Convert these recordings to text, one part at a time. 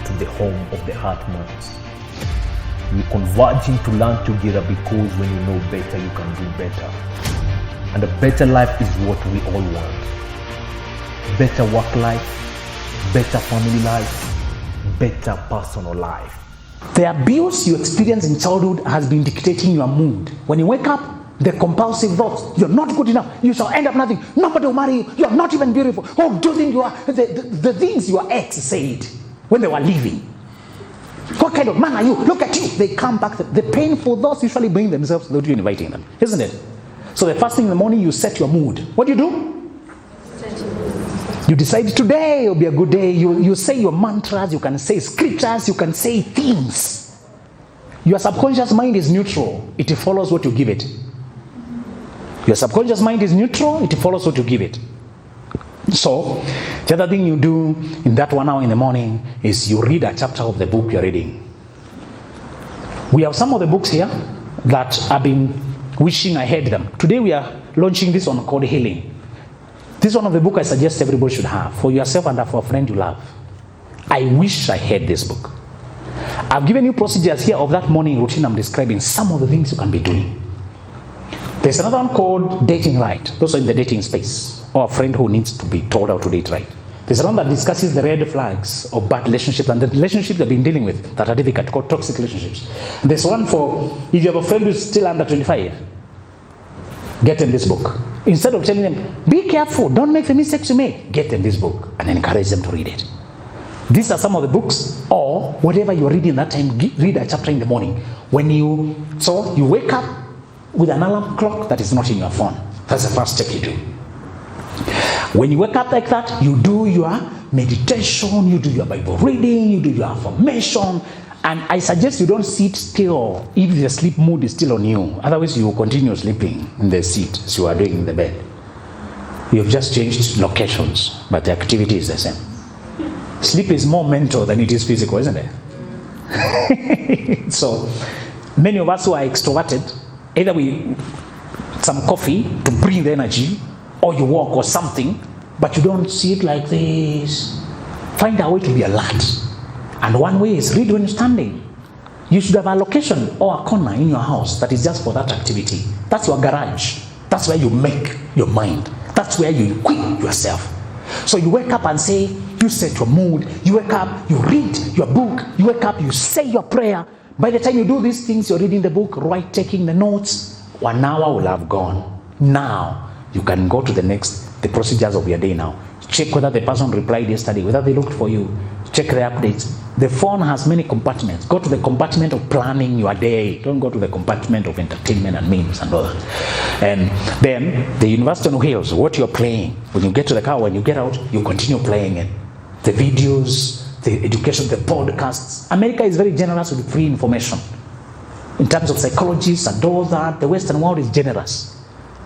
to the home of the heart moves. You're converging to learn together because when you know better, you can do better. And a better life is what we all want. Better work life, better family life, better personal life. The abuse you experience in childhood has been dictating your mood. When you wake up, the compulsive thoughts, you're not good enough, you shall end up nothing, nobody will marry you, you're not even beautiful. Oh, do you think you are? The things your ex said when they were leaving. What kind of man are you? Look at you. They come back. The painful thoughts usually bring themselves without you inviting them, isn't it? So the first thing in the morning, you set your mood. What do? You decide today will be a good day. You say your mantras, you can say scriptures, you can say things. Your subconscious mind is neutral. It follows what you give it. Your subconscious mind is neutral. It follows what you give it. So the other thing you do in that 1 hour in the morning is you read a chapter of the book you're reading. We have some of the books here that I've been wishing I had them. Today we are launching this one called Healing. This is one of the books I suggest everybody should have for yourself and for a friend you love. I wish I had this book. I've given you procedures here of that morning routine I'm describing, some of the things you can be doing. There's another one called Dating Right. Those are in the dating space, or a friend who needs to be told how to date right. There's one that discusses the red flags of bad relationships and the relationships they've been dealing with that are difficult, called toxic relationships. There's one for if you have a friend who's still under 25, get them this book. Instead of telling them, be careful, don't make the mistakes you make, get them this book and encourage them to read it. These are some of the books, or whatever you're reading that time, read a chapter in the morning. You wake up with an alarm clock that is not in your phone. That's the first step you do. When you wake up like that, you do your meditation, you do your Bible reading, you do your affirmation, and I suggest you don't sit still if the sleep mood is still on you. Otherwise, you will continue sleeping in the seat as you are doing in the bed. You've just changed locations, but the activity is the same. Sleep is more mental than it is physical, isn't it? So, many of us who are extroverted, either we some coffee to bring the energy, or you walk or something, but you don't see it like this. Find a way to be alert. And one way is read when you're standing. You should have a location or a corner in your house that is just for that activity. That's your garage. That's where you make your mind. That's where you equip yourself. So you wake up and say, you set your mood. You wake up, you read your book. You wake up, you say your prayer. By the time you do these things, you're reading the book, taking the notes, 1 hour will have gone. Now, you can go to the procedures of your day now. Check whether the person replied yesterday, whether they looked for you. Check the updates. The phone has many compartments. Go to the compartment of planning your day. Don't go to the compartment of entertainment and memes and all that. And then the University on Wheels, what you're playing. When you get to the car, when you get out, you continue playing it. The videos, the education, the podcasts. America is very generous with free information. In terms of psychologists and all that, the Western world is generous.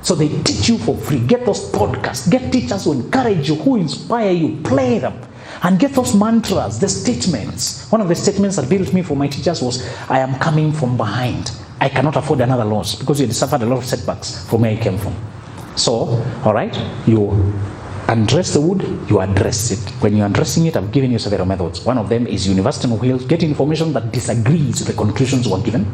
So they teach you for free. Get those podcasts. Get teachers who encourage you, who inspire you. Play them. And get those mantras, the statements. One of the statements that built me for my teachers was, I am coming from behind. I cannot afford another loss, because you had suffered a lot of setbacks from where I came from. So, all right, you undress the wood, you address it. When you're addressing it, I've given you several methods. One of them is University on Wheels. Get information that disagrees with the conclusions you are given.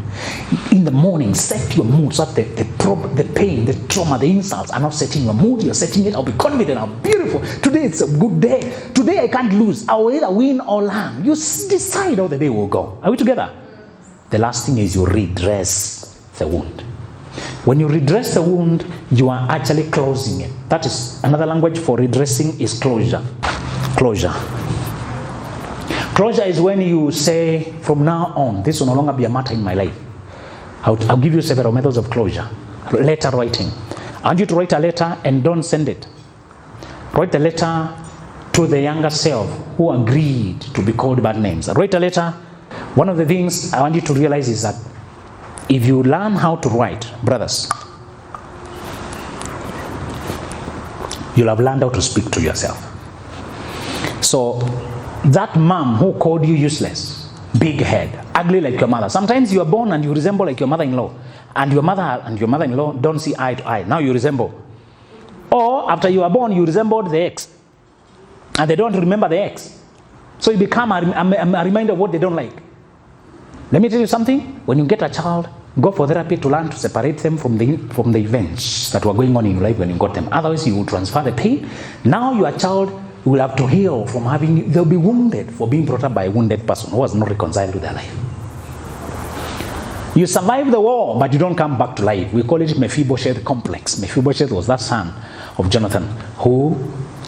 In the morning, set your mood so that the pain, the trauma, the insults are not setting your mood. You're setting it. I'll be confident. I'm beautiful. Today it's a good day. Today I can't lose. I will either win or learn. You decide how the day will go. Are we together? The last thing is you redress the wound. When you redress the wound, you are actually closing it. That is another language for redressing is closure. Closure. Closure is when you say, from now on, this will no longer be a matter in my life. I'll give you several methods of closure. Letter writing. I want you to write a letter and don't send it. Write the letter to the younger self who agreed to be called bad names. Write a letter. One of the things I want you to realize is that if you learn how to write, brothers, you'll have learned how to speak to yourself. So that mom who called you useless, big head, ugly like your mother. Sometimes you are born and you resemble like your mother-in-law, and your mother and your mother-in-law don't see eye to eye. Now you resemble. Or after you are born, you resembled the ex, and they don't remember the ex. So you become a reminder of what they don't like. Let me tell you something. When you get a child, go for therapy to learn to separate them from the events that were going on in your life when you got them. Otherwise, you will transfer the pain. Now your child will have to heal from they'll be wounded for being brought up by a wounded person who was not reconciled with their life. You survive the war, but you don't come back to life. We call it Mephibosheth complex. Mephibosheth was that son of Jonathan who,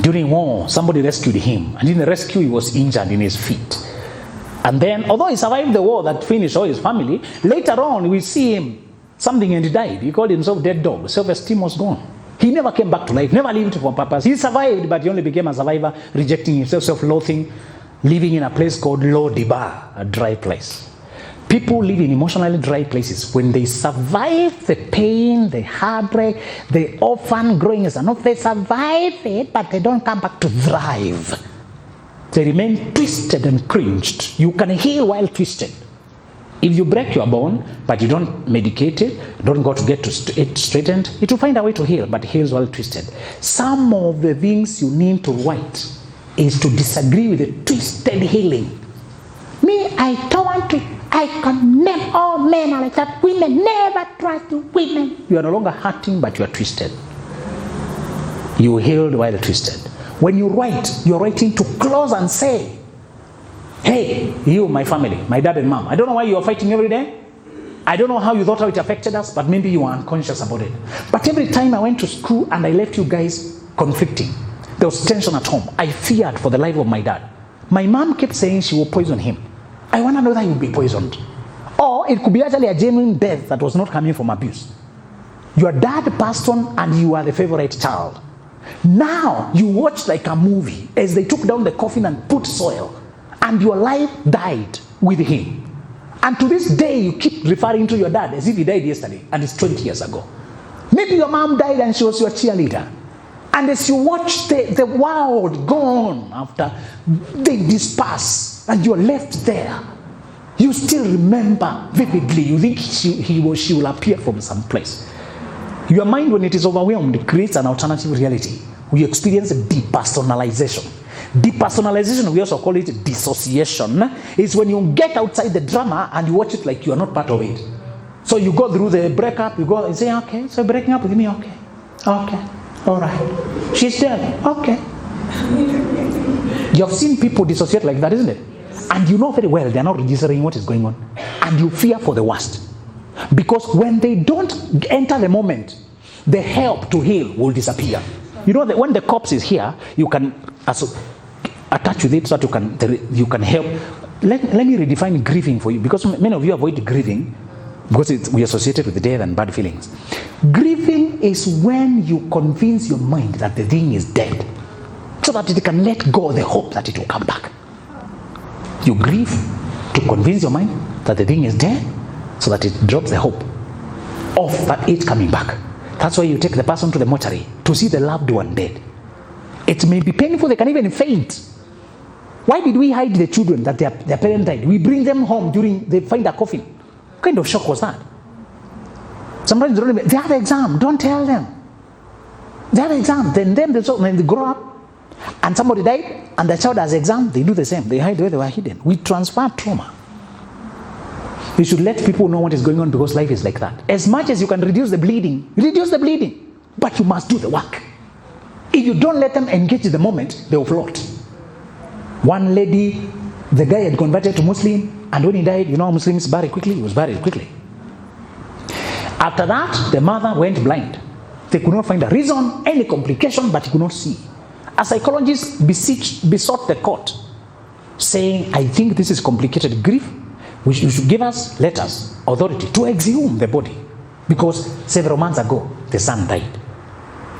during war, somebody rescued him. And in the rescue, he was injured in his feet. And then, although he survived the war that finished all his family, later on, we see him, something, and he died. He called himself dead dog. Self-esteem was gone. He never came back to life, never lived for purpose. He survived, but he only became a survivor, rejecting himself, self-loathing, living in a place called Lo-Debar, a dry place. People live in emotionally dry places. When they survive the pain, the heartbreak, the orphan growing as an orphan, they survive it, but they don't come back to thrive. They remain twisted and cringed. You can heal while twisted. If you break your bone, but you don't medicate it, don't go to get it straightened, it will find a way to heal, but heals while twisted. Some of the things you need to write is to disagree with the twisted healing. Me, I don't want to. I condemn all men are like that. Women, never trust women. You are no longer hurting, but you are twisted. You healed while twisted. When you write, you're writing to close and say, hey, you, my family, my dad and mom, I don't know why you are fighting every day. I don't know how you thought how it affected us, but maybe you were unconscious about it. But every time I went to school and I left you guys conflicting, there was tension at home. I feared for the life of my dad. My mom kept saying she will poison him. I want to know that he would be poisoned. Or it could be actually a genuine death that was not coming from abuse. Your dad passed on and you are the favorite child. Now you watch like a movie as they took down the coffin and put soil, and your life died with him. And to this day you keep referring to your dad as if he died yesterday, and it's 20 years ago. Maybe your mom died and she was your cheerleader. And as you watch the world gone after they disperse and you're left there, you still remember vividly. You think she will appear from some place. Your mind, when it is overwhelmed, creates an alternative reality. We experience depersonalization. Depersonalization, we also call it dissociation, is when you get outside the drama and you watch it like you are not part of it. So you go through the breakup, you go and say, okay, so breaking up with me, okay, all right. She's dead, okay. You have seen people dissociate like that, isn't it? And you know very well they're not registering what is going on. And you fear for the worst. Because when they don't enter the moment, the help to heal will disappear. You know that when the corpse is here, you can attach with it so that you can help. Let me redefine grieving for you, because many of you avoid grieving because we associate it with death and bad feelings. Grieving is when you convince your mind that the thing is dead, so that it can let go of the hope that it will come back. You grieve to convince your mind that the thing is dead, so that it drops the hope of that it coming back. That's why you take the person to the mortuary to see the loved one dead. It may be painful, they can even faint. Why did we hide the children that their parent died? We bring them home during they find a coffin. What kind of shock was that? Sometimes they have an exam, don't tell them. They have an exam, then when they grow up and somebody died and the child has an exam, they do the same. They hide where they were hidden. We transfer trauma. You should let people know what is going on, because life is like that. As much as you can reduce the bleeding, but you must do the work. If you don't let them engage in the moment, they will float. One lady, the guy had converted to Muslim, and when he died, you know, Muslims bury quickly, he was buried quickly. After that, the mother went blind. They could not find a reason, any complication, but he could not see. A psychologist besought the court, saying, I think this is complicated grief. You should give us letters, authority to exhume the body, because several months ago the son died.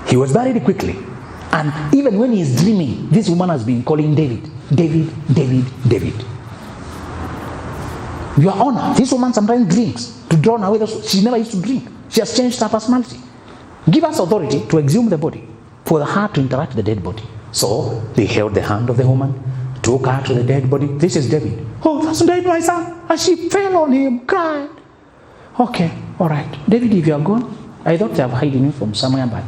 He was buried quickly, and even when he is dreaming, this woman has been calling David. Your Honor, this woman sometimes drinks to drown away. She never used to drink. She has changed her personality. Give us authority to exhume the body, for the heart to interact with the dead body. So they held the hand of the woman, took her to the dead body. This is David. Oh, that's died, my son. And she fell on him, cried. Okay, all right. David, if you are gone, I thought they have hidden you from somewhere, but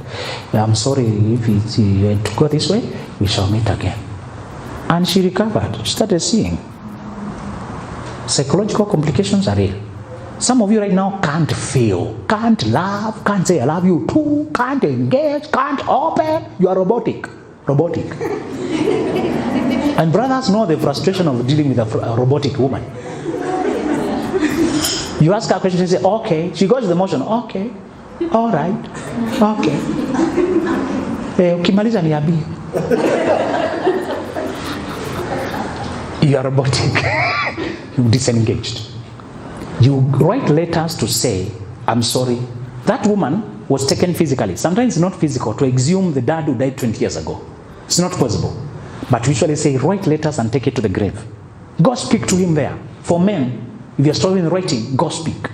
I'm sorry if it's to go this way, we shall meet again. And she recovered. She started seeing. Psychological complications are real. Some of you right now can't feel, can't love, can't say I love you too, can't engage, can't open. You are robotic. And brothers know the frustration of dealing with a robotic woman. You ask her a question, she say, okay. She goes to the motion, okay. All right. Okay. Ukimaliza niambie. You are robotic. You disengaged. You write letters to say, I'm sorry. That woman was taken physically. Sometimes it's not physical to exhume the dad who died 20 years ago. It's not possible. But we usually say, write letters and take it to the grave. Go speak to him there. For men, if you're struggling in writing, go speak.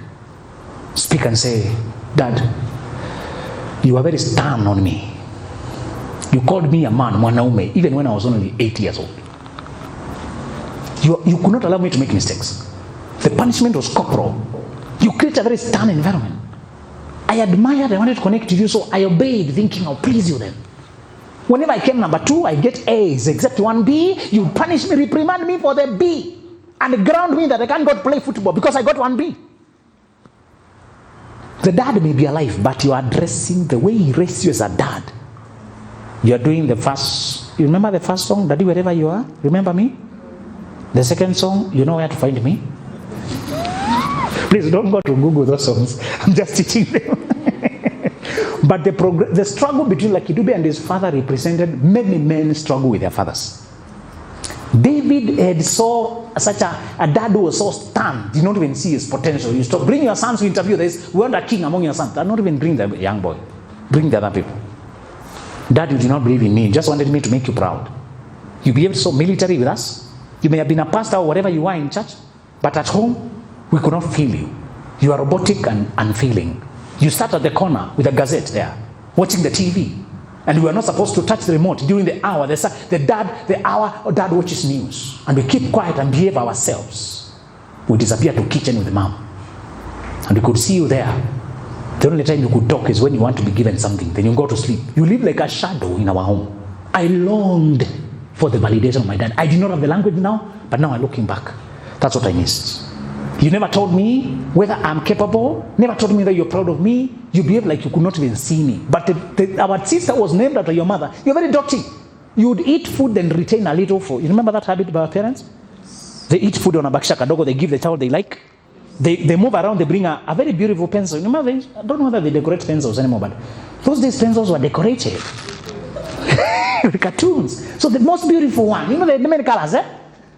Speak and say, Dad, you were very stern on me. You called me a man, mwanaume, even when I was only 8 years old. You could not allow me to make mistakes. The punishment was corporal. You created a very stern environment. I admired, I wanted to connect with you, so I obeyed, thinking I'll please you then. Whenever I came number 2, I get A's, except 1 B. You punish me, reprimand me for the B, and ground me that I can't go to play football because I got 1 B. The dad may be alive, but you are addressing the way he raised you as a dad. You are doing the first, you remember the first song, Daddy, wherever you are, remember me? The second song, you know where to find me? Please don't go to Google those songs. I'm just teaching them. But the struggle between Lucky Dube and his father represented many men struggle with their fathers. David had saw such a dad who was so stern, did not even see his potential. You stop, bring your sons to interview this. We want a king among your sons. Did not even bring the young boy. Bring the other people. Dad, you did not believe in me. You just wanted me to make you proud. You behaved so military with us. You may have been a pastor or whatever you are in church, but at home, we could not feel you. You are robotic and unfeeling. You sat at the corner with a gazette there, watching the TV, and we were not supposed to touch the remote during the hour. The hour dad watches news, and we keep quiet and behave ourselves. We disappear to kitchen with mom, and we could see you there. The only time you could talk is when you want to be given something. Then you go to sleep. You live like a shadow in our home. I longed for the validation of my dad. I did not have the language now, but now I'm looking back. That's what I missed. You never told me whether I'm capable, never told me that you're proud of me. You behaved like you could not even see me. But our sister was named after your mother. You're very dirty. You would eat food and retain a little food. You remember that habit by our parents? They eat food on a bakisha kadogo, they give the child they like. They move around, they bring a very beautiful pencil. You remember, I don't know whether they decorate pencils anymore, but those days pencils were decorated. With cartoons. So the most beautiful one, you know the many colors, eh?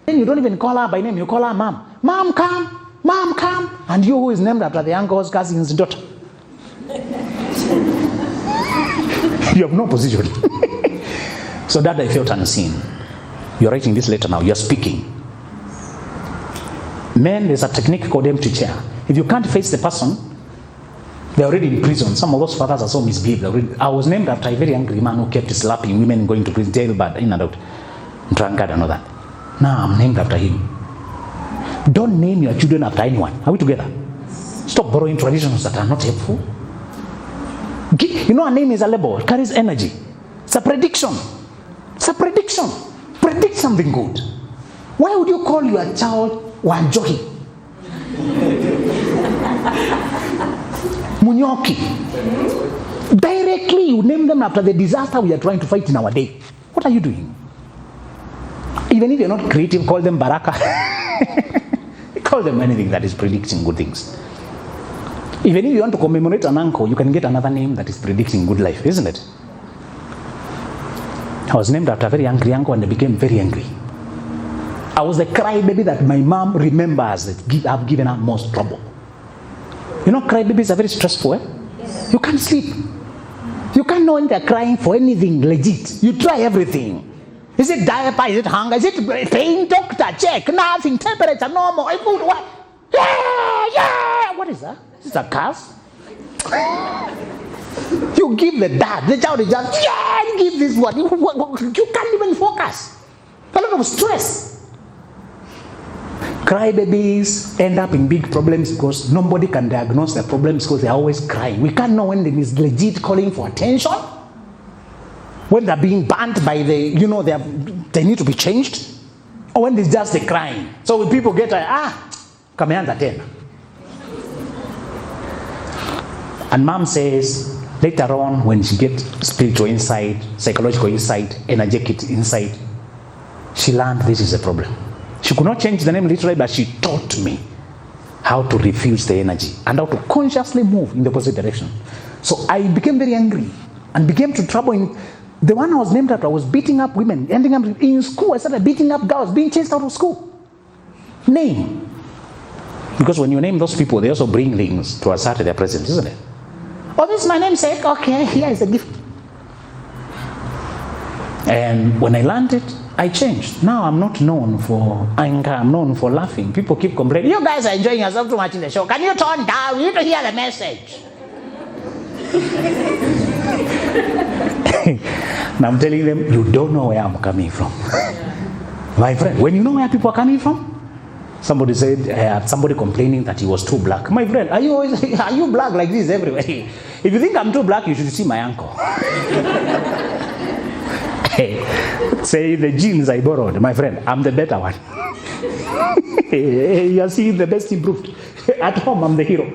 Then you don't even call her by name, you call her mom. Mom, come. Mom, come. And you who is named after the uncle's cousin's daughter. You have no position. So that I felt unseen. You're writing this letter now, you're speaking. Men, there's a technique called empty chair. If you can't face the person, they're already in prison. Some of those fathers are so misbehaved. I was named after a very angry man who kept slapping women, going to prison, jailbird, in and out, drunkard and all that. Now I'm named after him. Don't name your children after anyone. Are we together? Stop borrowing traditions that are not helpful. You know, a name is a label. It carries energy. It's a prediction. It's a prediction. Predict something good. Why would you call your child Wanjohi? Munyoki. Directly you name them after the disaster we are trying to fight in our day. What are you doing? Even if you're not creative, call them Baraka. Call them anything that is predicting good things. Even if you want to commemorate an uncle, you can get another name that is predicting good life, isn't it? I was named after a very angry uncle and I became very angry. I was the crybaby that my mom remembers that I've given her most trouble. You know, crybabies are very stressful, eh? Yes. You can't sleep. You can't know when they're crying for anything legit. You try everything. Is it diaper? Is it hunger? Is it pain? Doctor, check. Nothing. Temperature, normal. Food, what? Yeah. What is that? Is it a curse? You give the dad. The child is just, you give this one. You can't even focus. A lot of stress. Crybabies end up in big problems because nobody can diagnose their problems because they're always crying. We can't know when there is legit calling for attention. When they're being burnt by they need to be changed. Or when there's just a crying. So when people get kameanza tena. And mom says, later on, when she gets spiritual insight, psychological insight, energetic insight, she learned this is a problem. She could not change the name literally, but she taught me how to refuse the energy and how to consciously move in the opposite direction. So I became very angry and became to trouble in the one I was named after. I was beating up women, ending up in school. I started beating up girls, being chased out of school. Name. Because when you name those people, they also bring things to assert their presence, isn't it? Oh, this is my namesake. Okay, here is a gift. And when I learned it, I changed. Now I'm not known for anger. I'm known for laughing. People keep complaining. You guys are enjoying yourself too much in the show. Can you turn down? You need to hear the message. And I'm telling them, you don't know where I'm coming from. My friend, when you know where people are coming from, somebody said, somebody complaining that he was too black. My friend, are you black like this everywhere? If you think I'm too black, you should see my uncle. Say the jeans I borrowed, my friend, I'm the better one. You are seeing the best improved. At home, I'm the hero.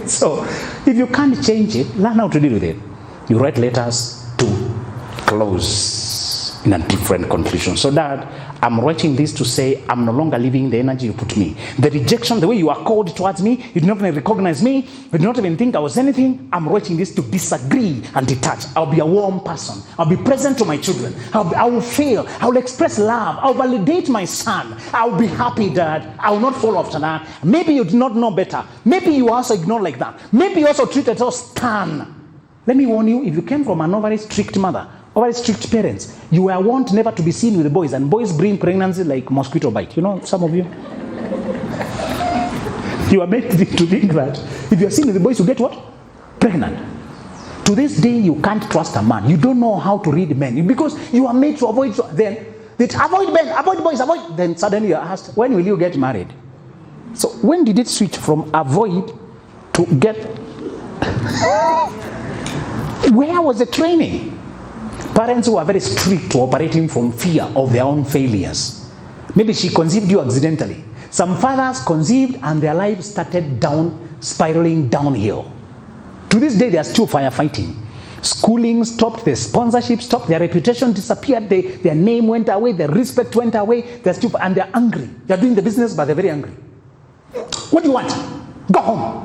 So, if you can't change it, learn how to deal with it. You write letters to close in a different conclusion. So Dad, I'm writing this to say I'm no longer living the energy you put me. The rejection, the way you are cold towards me, you do not even recognize me, you do not even think I was anything. I'm writing this to disagree and detach. I'll be a warm person. I'll be present to my children. I will fail. I will express love. I'll validate my son. I'll be happy, Dad. I will not fall after that. Maybe you do not know better. Maybe you also ignore like that. Maybe you also treat it as stern. Let me warn you, if you came from an very strict mother, very strict parents, you were warned never to be seen with the boys, and boys bring pregnancy like mosquito bite. You know, some of you. You are made to think that if you are seen with the boys, you get what? Pregnant. To this day, you can't trust a man. You don't know how to read men because you are made to avoid. Then avoid men, avoid boys, avoid. Then suddenly you are asked, when will you get married? So when did it switch from avoid to get? Where was the training? Parents who are very strict to operating from fear of their own failures. Maybe she conceived you accidentally. Some fathers conceived and their lives started spiraling downhill. To this day, they are still firefighting. Schooling stopped, their sponsorship stopped, their reputation disappeared, their name went away, their respect went away, and they're angry. They're doing the business, but they're very angry. What do you want? Go home.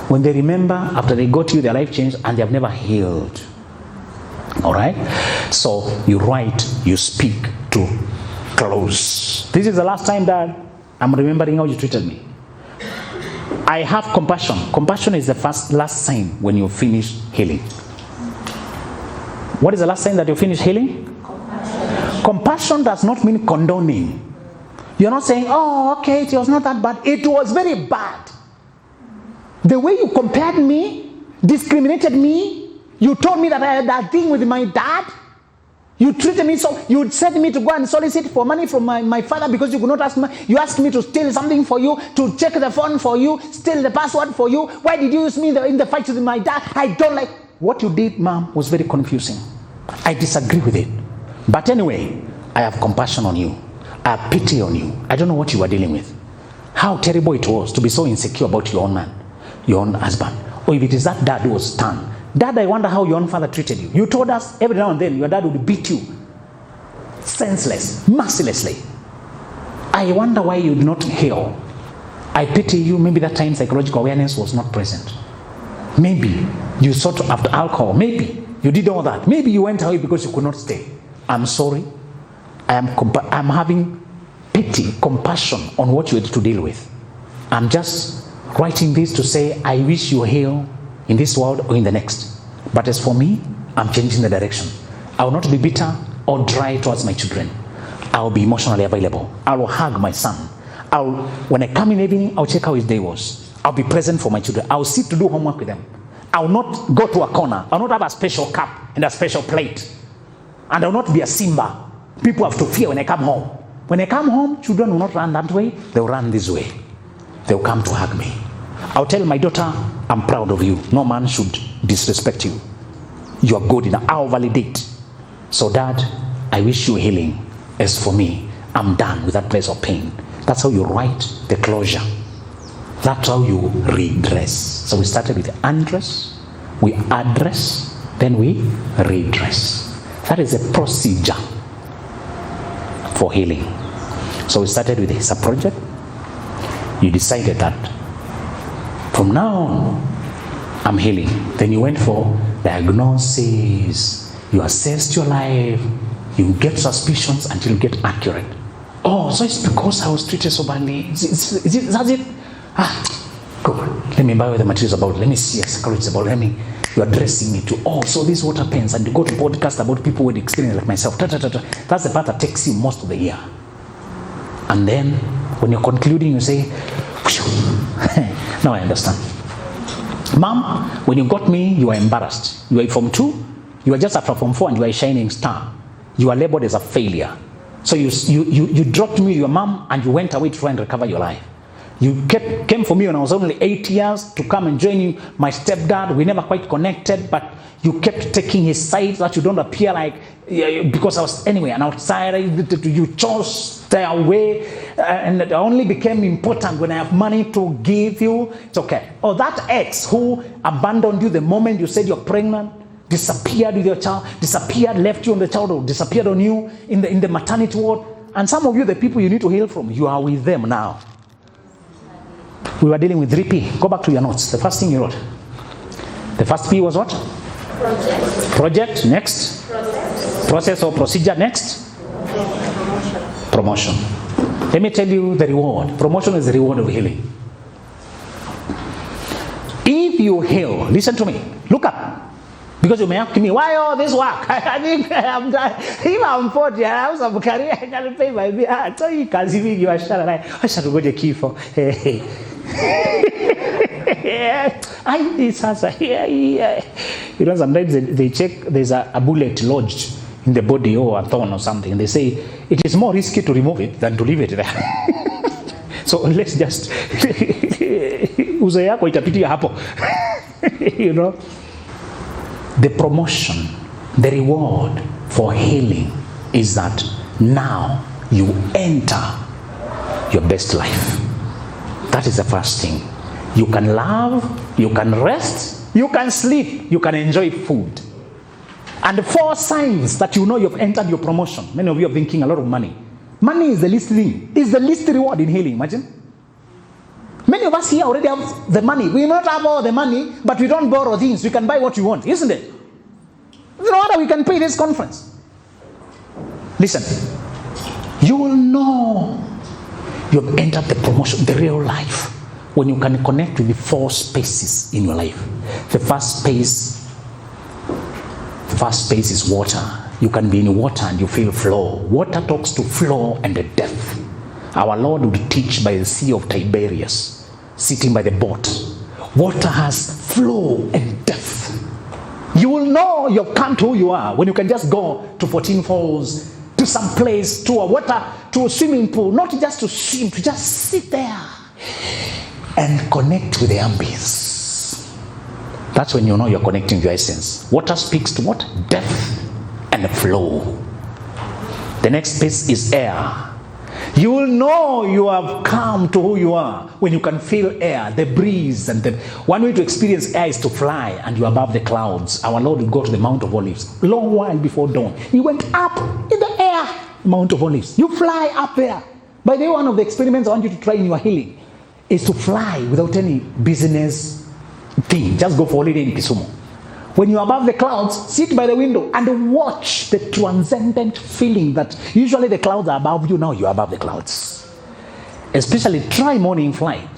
When they remember, after they got you, their life changed and they have never healed. All right? So you write, you speak to close. This is the last time that I'm remembering how you treated me. I have compassion. Compassion is the last sign when you finish healing. What is the last sign that you finish healing? Compassion does not mean condoning. You're not saying, oh, okay, it was not that bad. It was very bad. The way you compared me, discriminated me, you told me that I had that thing with my dad. You treated me so, you said me to go and solicit for money from my father because you could not ask me. You asked me to steal something for you, to check the phone for you, steal the password for you. Why did you use me in the fight with my dad? I don't like. What you did, Mom, was very confusing. I disagree with it. But anyway, I have compassion on you. I have pity on you. I don't know what you were dealing with. How terrible it was to be so insecure about your own man, your own husband. Or if it is that dad who was stunned. Dad, I wonder how your own father treated you. You told us every now and then your dad would beat you. Senseless, mercilessly. I wonder why you did not heal. I pity you. Maybe that time psychological awareness was not present. Maybe you sought after alcohol. Maybe you did all that. Maybe you went away because you could not stay. I'm sorry. I'm having pity, compassion on what you had to deal with. I'm just writing this to say I wish you heal in this world or in the next. But as for me, I'm changing the direction. I will not be bitter or dry towards my children. I will be emotionally available. I will hug my son. When I come in the evening, I'll check how his day was. I'll be present for my children. I'll sit to do homework with them. I will not go to a corner. I will not have a special cup and a special plate. And I will not be a Simba. People have to fear when I come home. When I come home, children will not run that way. They will run this way. They will come to hug me. I'll tell my daughter, I'm proud of you. No man should disrespect you. You are good enough. I'll validate. So Dad, I wish you healing. As for me, I'm done with that place of pain. That's how you write the closure. That's how you redress. So we started with undress, we address, then we redress. That is a procedure for healing. So we started with this, a project. You decided that from now on, I'm healing. Then you went for diagnosis. You assessed your life. You get suspicions until you get accurate. Oh, so it's because I was treated so badly. That's it? God, let me buy the materials about it. Let me see a psychologist about it. You're addressing me to, oh, so this is what happens. And you go to podcast about people with experience like myself. That's the part that takes you most of the year. And then, when you're concluding, you say, now I understand. Mom, when you got me, you were embarrassed. You were Form 2, you were just after Form 4, and you were a shining star. You were labeled as a failure. So you dropped me, your mom, and you went away to try and recover your life. You came for me when I was only 8 years to come and join you. My stepdad, we never quite connected, but you kept taking his side so that you don't appear like, because I was anyway an outsider. You chose stay away, and it only became important when I have money to give you. It's okay. Or that ex who abandoned you the moment you said you're pregnant, disappeared with your child, disappeared, left you on the child, or disappeared on you in the maternity ward. And some of you, the people you need to heal from, you are with them now. We were dealing with 3P. Go back to your notes. The first thing you wrote. The first P was what? Project. Next. Process or procedure. Next. Promotion. Let me tell you the reward. Promotion is the reward of healing. If you heal, listen to me. Look up. Because you may ask me, why all this work? I think I'm done. If I'm 40, I have some career, I can pay my bill. I tell you, can see me, you are sure. I should go to key for. You know, sometimes they check, there's a bullet lodged in the body or a thorn or something. And they say, it is more risky to remove it than to leave it there. So let's just, you know. The promotion, the reward for healing is that now you enter your best life. That is the first thing. You can love, you can rest, you can sleep, you can enjoy food. And the 4 signs that you know you've entered your promotion. Many of you are thinking a lot of money. Money is the least thing, is the least reward in healing, imagine. Many of us here already have the money. We not have all the money, but we don't borrow things. We can buy what we want, isn't it? You know what? We can pay this conference. Listen, you will know you've entered the promotion, the real life, when you can connect with the 4 spaces in your life. The first space is water. You can be in water and you feel flow. Water talks to flow and the depth. Our Lord would teach by the Sea of Tiberias, sitting by the boat. Water has flow and depth. You will know you've come to who you are when you can just go to 14 Falls, to some place, to a water, to a swimming pool, not just to swim, to just sit there and connect with the ambience. That's when you know you're connecting with your essence. Water speaks to what? Depth and flow. The next space is air. You will know you have come to who you are when you can feel air, the breeze. And one way to experience air is to fly, and you're above the clouds. Our Lord would go to the Mount of Olives long while before dawn. He went up in the air, Mount of Olives. You fly up there. By the way, one of the experiments I want you to try in your healing is to fly without any business thing. Just go for holiday in Kisumu. When you're above the clouds, sit by the window and watch the transcendent feeling that usually the clouds are above you. Now you're above the clouds. Especially try morning flight.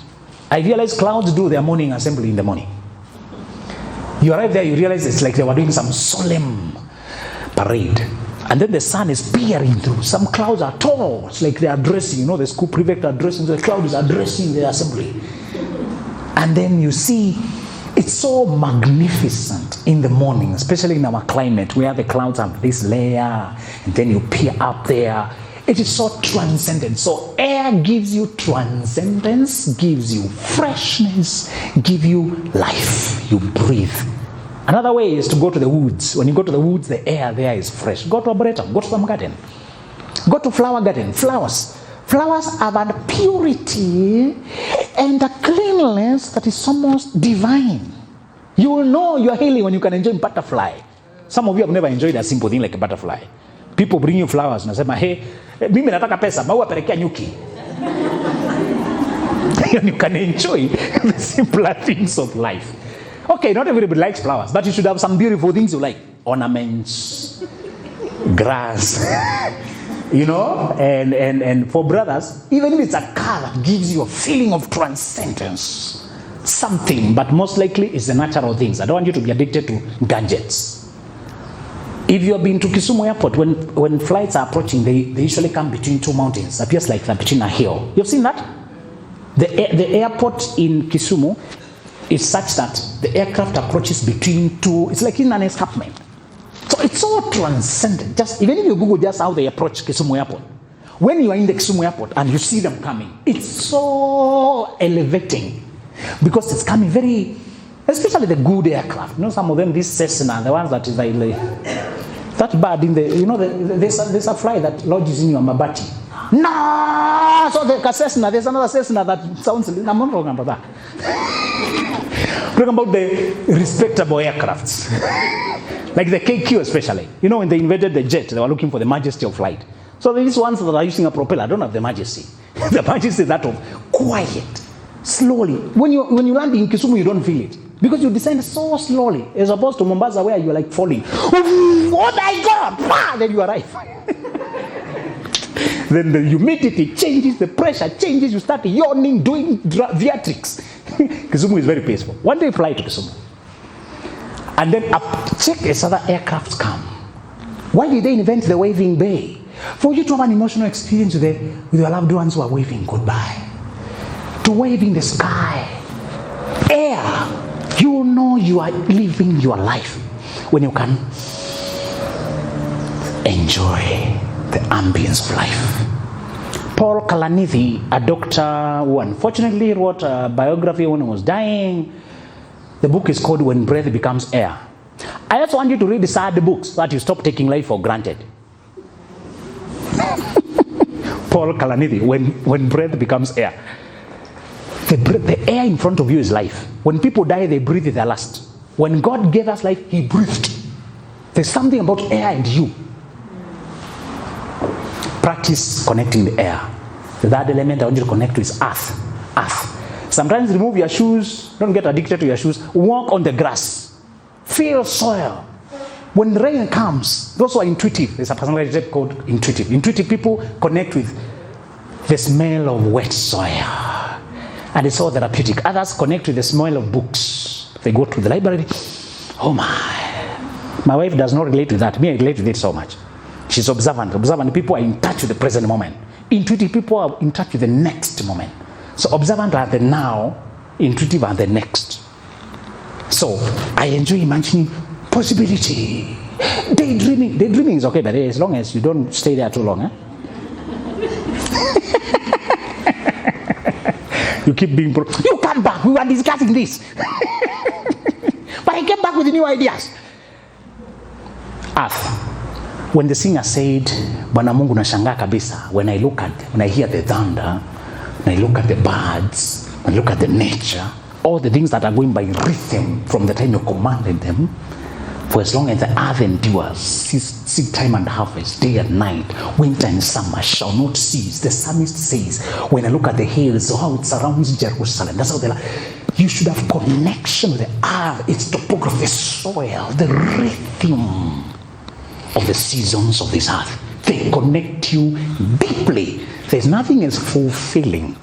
I realize clouds do their morning assembly in the morning. You arrive there, you realize it's like they were doing some solemn parade. And then the sun is peering through. Some clouds are tall. It's like they are dressing. You know, the school prefect are dressing. The clouds are dressing the assembly. And then you see, it's so magnificent in the morning, especially in our climate where the clouds have this layer and then you peer up there. It is so transcendent. So air gives you transcendence, gives you freshness, gives you life. You breathe. Another way is to go to the woods. When you go to the woods, the air there is fresh. Go to a Arboretum, go to some garden. Go to flower garden, flowers. Flowers have a purity and a cleanliness that is almost divine. You will know you are healing when you can enjoy butterfly. Some of you have never enjoyed a simple thing like a butterfly. People bring you flowers and say, hey, mimi nataka pesa, maua pelekea nyuki. And you can enjoy the simpler things of life. Okay, not everybody likes flowers, but you should have some beautiful things you like. Ornaments, grass, and for brothers, even if it's a car that gives you a feeling of transcendence, something, but most likely it's the natural things. I don't want you to be addicted to gadgets. If you have been to Kisumu Airport, when flights are approaching, they usually come between two mountains. It appears like they're between a hill. You've seen that? The airport in Kisumu is such that the aircraft approaches between two, it's like in an escarpment. So it's so transcendent. Just even if you Google just how they approach Kisumu Airport, when you are in the Kisumu Airport and you see them coming, it's so elevating because it's coming very, especially the good aircraft. Some of them, this Cessna, the ones that is like that bird in the, there's a fly that lodges in your mabati. No, so the Cessna, there's another Cessna that sounds, I'm not talking about that. Talking about the respectable aircrafts. Like the KQ especially. When they invented the jet, they were looking for the majesty of flight. So these ones that are using a propeller don't have the majesty. The majesty is that of quiet, slowly. When you land in Kisumu, you don't feel it. Because you descend so slowly, as opposed to Mombasa where you're like falling. Oh my God! Then you arrive. Then the humidity changes, the pressure changes, you start yawning, doing theatrics. Kisumu is very peaceful. One day fly to Kisumu. And then check as other aircrafts come. Why did they invent the waving bay? For you to have an emotional experience with your loved ones who are waving goodbye. To wave in the sky. Air. You know you are living your life when you can enjoy the ambience of life. Paul Kalanithi, a doctor who unfortunately wrote a biography when he was dying. The book is called When Breath Becomes Air. I just want you to read the sad books so that you stop taking life for granted. Paul Kalanithi, when breath becomes air. The air in front of you is life. When people die, they breathe their last. When God gave us life, He breathed. There's something about air and you. Practice connecting the air. The third element I want you to connect to is earth. Earth. Sometimes remove your shoes. Don't get addicted to your shoes. Walk on the grass. Feel soil. When rain comes, those who are intuitive, there's a personality called intuitive. Intuitive people connect with the smell of wet soil. And it's so therapeutic. Others connect with the smell of books. They go to the library. Oh my. My wife does not relate to that. Me, I relate with it so much. She's observant. Observant people are in touch with the present moment. Intuitive people are in touch with the next moment. So observant are the now, intuitive are the next. So I enjoy imagining possibility. Daydreaming. Daydreaming is okay, but as long as you don't stay there too long. You keep being you come back, we were discussing this. But I came back with new ideas. Earth. When the singer said, Bwana Mungu nashangaa kabisa, when I hear the thunder, when I look at the birds, when I look at the nature, all the things that are going by rhythm from the time you commanded them, for as long as the earth endures, seed time and harvest, day and night, winter and summer shall not cease. The psalmist says, when I look at the hills, how it surrounds Jerusalem, that's how you should have connection with the earth, its topography, the soil, the rhythm of the seasons of this earth. They connect you deeply. There's nothing as fulfilling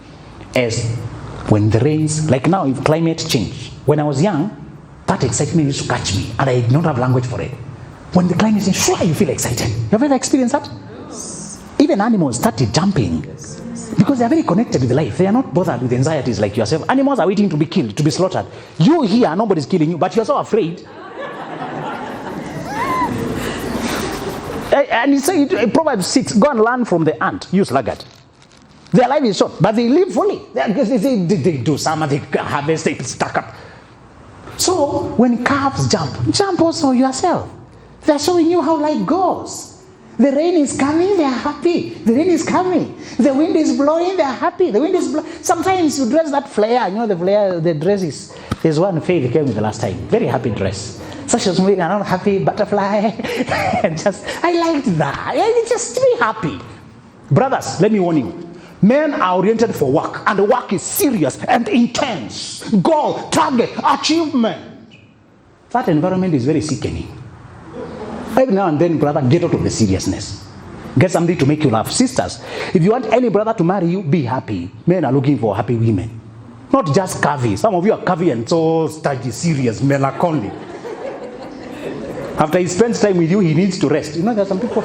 as when the rains, like now, if climate change. When I was young, that excitement used to catch me, and I did not have language for it. When the climate change, sure, you feel excited. You ever experienced that? Yes. Even animals started jumping because they are very connected with life. They are not bothered with anxieties like yourself. Animals are waiting to be killed, to be slaughtered. You here, nobody's killing you, but you're so afraid. And he said, Proverbs 6, go and learn from the ant, you sluggard. Their life is short, but they live fully. They do summer, they harvest, they stack up. So when calves jump also yourself. They're showing you how life goes. The rain is coming, they are happy. The rain is coming. The wind is blowing, they are happy. The wind is blowing. Sometimes you dress that flare, the flare, the dress is, there's one Faith came with the last time. Very happy dress. So she was moving around, happy, butterfly. And I liked that. I just be happy. Brothers, let me warn you. Men are oriented for work, and the work is serious and intense. Goal, target, achievement. That environment is very sickening. Every now and then, brother, get out of the seriousness. Get something to make you laugh. Sisters, if you want any brother to marry you, be happy. Men are looking for happy women. Not just curvy. Some of you are curvy and so study, serious, melancholy. After he spends time with you, he needs to rest. There are some people.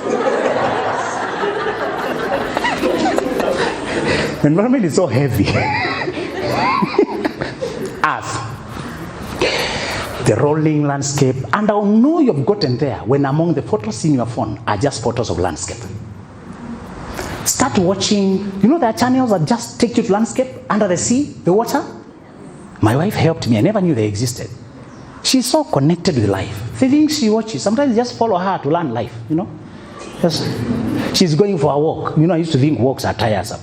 The environment is so heavy. Earth. The rolling landscape. And I'll know you've gotten there when among the photos in your phone are just photos of landscape. Start watching. There are channels that just take you to landscape, under the sea, the water. My wife helped me. I never knew they existed. She's so connected with life. The things she watches, sometimes just follow her to learn life, She's going for a walk. I used to think walks are tiresome.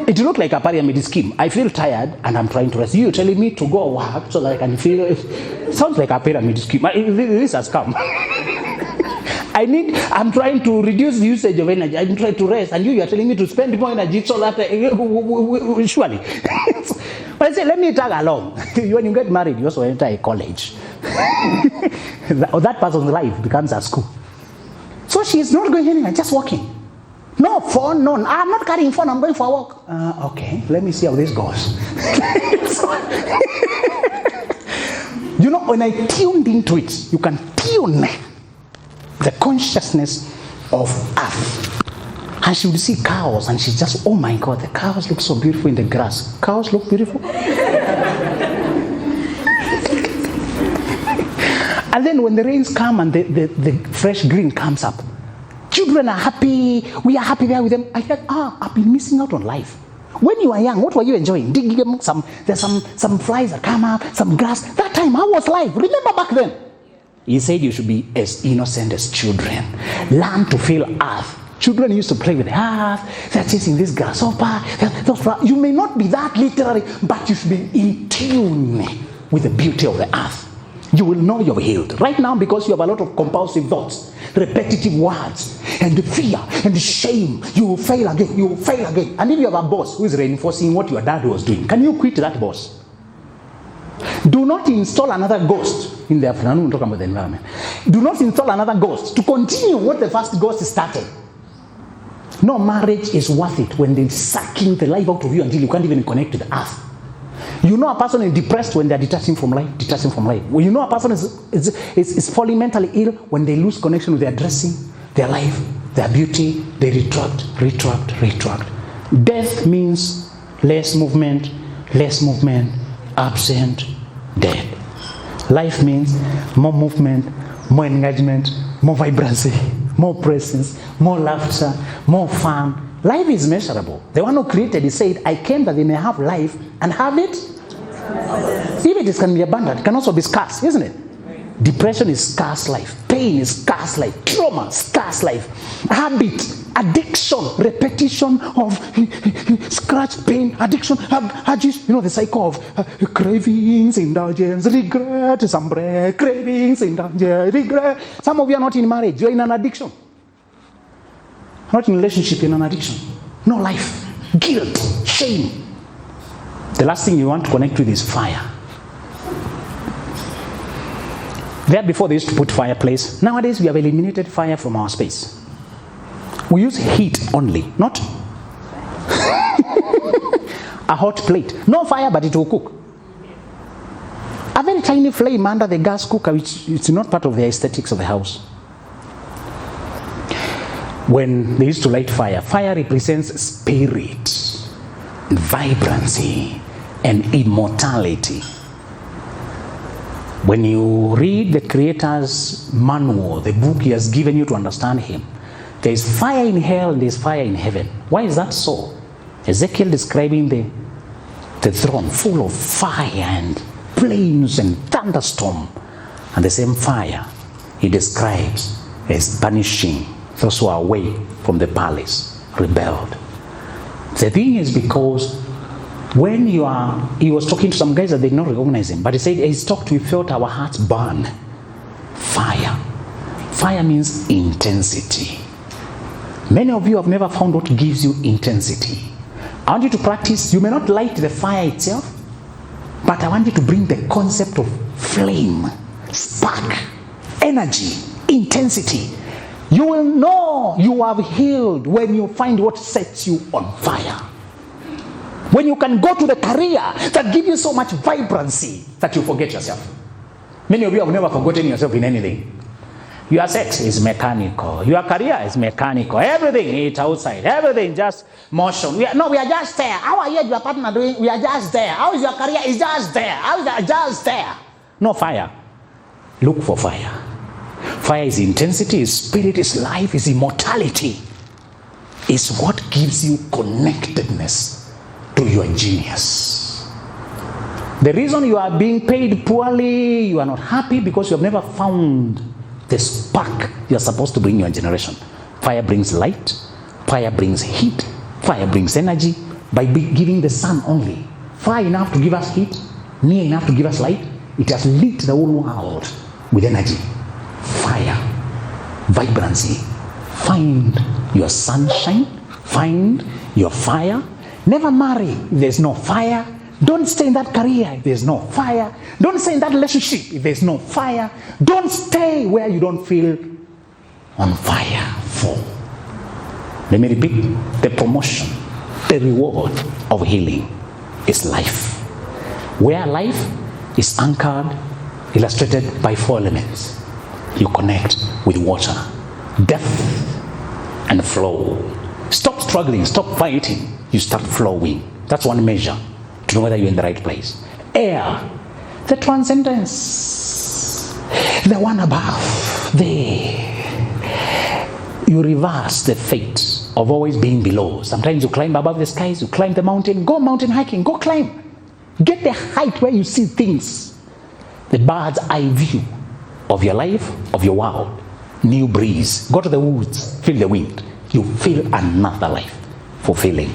It looked like a pyramid scheme. I feel tired and I'm trying to rest. You're telling me to go work so that I can feel it. Sounds like a pyramid scheme. This has come. I'm trying to reduce the usage of energy. I'm trying to rest. And you are telling me to spend more energy so that surely. But I say, let me tag along. When you get married, you also enter a college. That person's life becomes a school. So she's not going anywhere, just walking. No phone, no. I'm not carrying phone, I'm going for a walk. Okay, let me see how this goes. When I tuned into it, you can tune the consciousness of Earth. And she would see cows, and she's just, oh my God, the cows look so beautiful in the grass. Cows look beautiful. And then when the rains come and the fresh green comes up, children are happy. We are happy there with them. I thought, I've been missing out on life. When you were young, what were you enjoying? Digging there's some flies that come up, some grass. That time, how was life? Remember back then? He said you should be as innocent as children. Learn to feel earth. Children used to play with the earth. They're chasing this grasshopper. You may not be that literary, but you should be in tune with the beauty of the earth. You will know you're healed. Right now, because you have a lot of compulsive thoughts, repetitive words, and fear, and shame, you will fail again, you will fail again. And if you have a boss who is reinforcing what your dad was doing, can you quit that boss? Do not install another ghost in the afternoon. We're talking about the environment. Do not install another ghost to continue what the first ghost started. No marriage is worth it when they're sucking the life out of you until you can't even connect to the earth. A person is depressed when they're detaching from life. A person is falling mentally ill when they lose connection with their dressing, their life, their beauty. They retract. Death means less movement, absent, dead. Life means more movement, more engagement, more vibrancy, more presence, more laughter, more fun. Life is measurable. The one who created it said, I came that they may have life and have it. If it can be abundant, it can also be scarce, isn't it? Depression is scarce life. Pain is scarce life. Trauma, scarce life. Habit, addiction, repetition of scratch pain, addiction, the cycle of cravings, indulgence, regret, some bread, cravings, indulgence, regret. Some of you are not in marriage, you're in an addiction. Not in relationship, in an addiction. No life. Guilt. Shame. The last thing you want to connect with is fire. There before they used to put fireplace. Nowadays we have eliminated fire from our space. We use heat only, not a hot plate. No fire, but it will cook. A very tiny flame under the gas cooker, which it's not part of the aesthetics of the house. When they used to light fire, fire represents spirit, vibrancy, and immortality. When you read the Creator's manual, the book he has given you to understand him, there is fire in hell and there is fire in heaven. Why is that so? Ezekiel describing the throne full of fire and flames and thunderstorm. And the same fire he describes as punishing those who are away from the palace rebelled. The thing is, because when he was talking to some guys that they did not recognize him, but he said, he talked, we felt our hearts burn. Fire. Fire means intensity. Many of you have never found what gives you intensity. I want you to practice. You may not light the fire itself, but I want you to bring the concept of flame, spark, energy, intensity. You will know you have healed when you find what sets you on fire. When you can go to the career that gives you so much vibrancy that you forget yourself. Many of you have never forgotten yourself in anything. Your sex is mechanical. Your career is mechanical. Everything is outside. Everything just motion. We are just there. How are you and your partner doing? We are just there. How is your career? It's just there. How is that? Just there. No fire. Look for fire. Fire is intensity, is spirit, is life, is immortality. It's what gives you connectedness to your genius. The reason you are being paid poorly, you are not happy, because you have never found the spark you are supposed to bring your generation. Fire brings light, fire brings heat, fire brings energy by giving the sun only. Fire enough to give us heat, near enough to give us light. It has lit the whole world with energy. Fire, vibrancy. Find your sunshine, find your fire. Never marry if there's no fire. Don't stay in that career if there's no fire. Don't stay in that relationship if there's no fire. Don't stay where you don't feel on fire for. Let me repeat. The promotion, the reward of healing is life. Where life is anchored, illustrated by 4 elements. You connect with water, depth, and flow. Stop struggling, stop fighting. You start flowing. That's one measure to know whether you're in the right place. Air, the transcendence, the one above. You reverse the fate of always being below. Sometimes you climb above the skies, you climb the mountain, go mountain hiking, go climb. Get the height where you see things. The bird's eye view of your life, of your world. New breeze. Go to the woods, feel the wind. You feel another life fulfilling.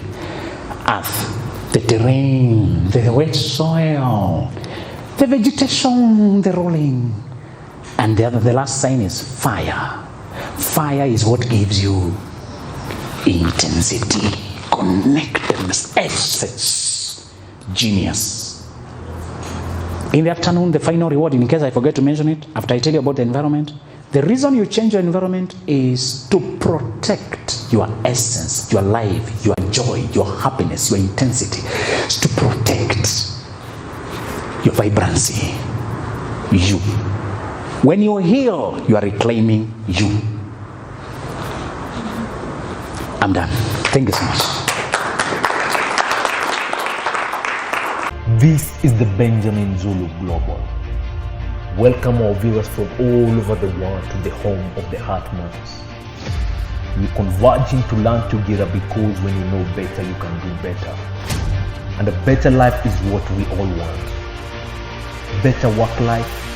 Earth, the terrain, the wet soil, the vegetation, the rolling. And the last sign is fire. Fire is what gives you intensity, connectedness, essence, genius. In the afternoon, the final reward, in case I forget to mention it, after I tell you about the environment, the reason you change your environment is to protect your essence, your life, your joy, your happiness, your intensity. It's to protect your vibrancy, you. When you heal, you are reclaiming you. I'm done. Thank you so much. This is the Benjamin Zulu Global. Welcome our viewers from all over the world to the home of the Heart Months. We're converging to learn together, because when you know better, you can do better. And a better life is what we all want. Better work life,